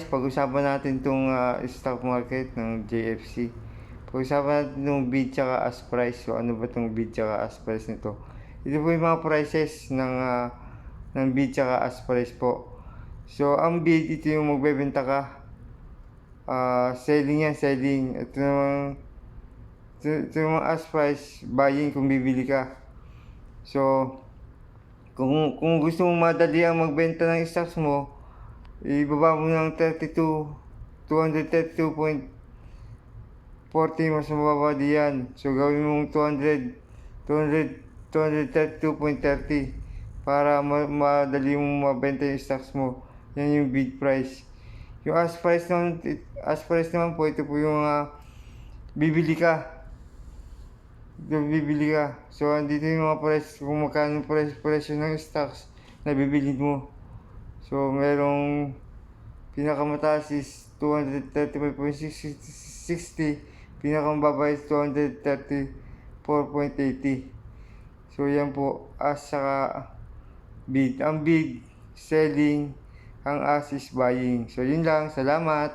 pag-usapan natin itong stock market ng JFC. Pag-usapan natin itong bid tsaka ask price. So ano ba itong bid tsaka ask price nito? Ito po yung mga prices ng bid tsaka ask price po. So ang bid, ito yung magbebenta ka. Selling yan, selling. Ito yung mga ask price, buying kung bibili ka. So kung gusto mo madali ang magbenta ng stocks mo, ibaba mo ng 232.40, mas mababa diyan. So gawin mong 232.30 para madali mong mabenta yung stocks mo. Yan yung bid price. Yung ask price naman po, ito po yung bibili ka. So andito yung mga price, kung magkano presyo ng stocks na bibili mo. So merong pinakamataas is 235.60, pinakamababa is 234.80. So yan po, ask saka bid. Ang bid, selling, ang ask is buying. So yun lang, salamat.